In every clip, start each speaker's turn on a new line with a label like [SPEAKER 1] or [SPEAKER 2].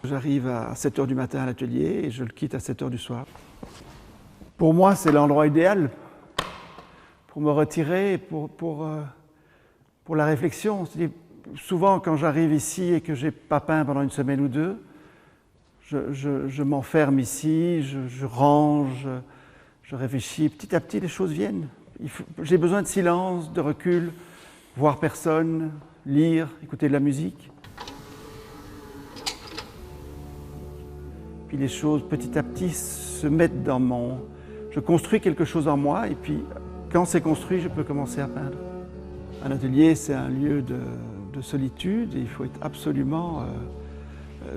[SPEAKER 1] J'arrive à 7 h du matin à l'atelier et je le quitte à 7 h du soir. Pour moi, c'est l'endroit idéal pour me retirer, pour la réflexion. C'est-à-dire, souvent, quand j'arrive ici et que je n'ai pas peint pendant une semaine ou deux, je m'enferme ici, je range, je réfléchis. Petit à petit, les choses viennent. J'ai besoin de silence, de recul, voir personne, lire, écouter de la musique. Puis les choses, petit à petit, se mettent dans mon... Je construis quelque chose en moi et puis, quand c'est construit, je peux commencer à peindre. Un atelier, c'est un lieu de solitude et il faut être absolument...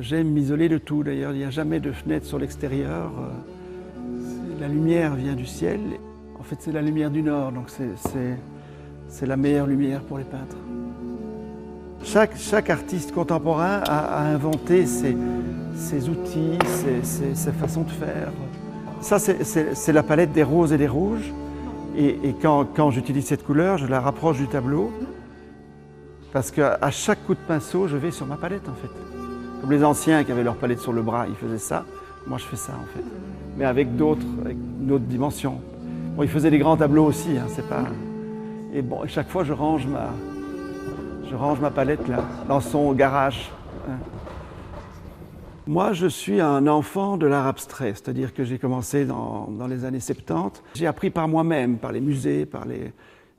[SPEAKER 1] J'aime m'isoler de tout. D'ailleurs, il n'y a jamais de fenêtre sur l'extérieur. La lumière vient du ciel. En fait, c'est la lumière du nord, donc c'est la meilleure lumière pour les peintres. Chaque artiste contemporain a inventé ses outils, ses façons de faire. Ça, c'est la palette des roses et des rouges. Et quand j'utilise cette couleur, je la rapproche du tableau. Parce qu'à chaque coup de pinceau, je vais sur ma palette, en fait. Comme les anciens qui avaient leur palette sur le bras, ils faisaient ça. Moi, je fais ça, en fait. Mais avec une autre dimension. Bon, ils faisaient des grands tableaux aussi, hein, c'est pas... Et bon, chaque fois, je range ma palette, là, dans son garage. Hein. Moi, je suis un enfant de l'art abstrait, c'est-à-dire que j'ai commencé dans les années 70. J'ai appris par moi-même, par les musées,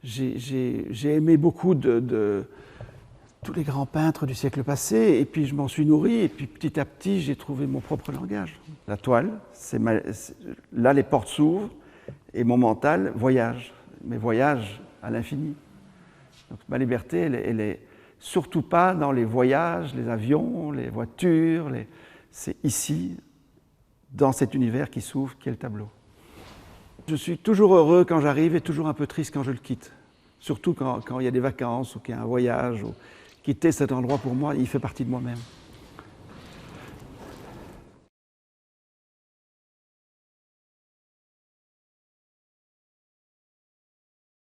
[SPEAKER 1] J'ai aimé beaucoup tous les grands peintres du siècle passé, et puis je m'en suis nourri, et puis petit à petit, j'ai trouvé mon propre langage. La toile, là, les portes s'ouvrent, et mon mental voyage, mais voyage à l'infini. Donc ma liberté, elle est surtout pas dans les voyages, les avions, les voitures, c'est ici, dans cet univers qui s'ouvre, qui est le tableau. Je suis toujours heureux quand j'arrive et toujours un peu triste quand je le quitte. Surtout quand il y a des vacances ou qu'il y a un voyage. Quitter cet endroit, pour moi, il fait partie de moi-même.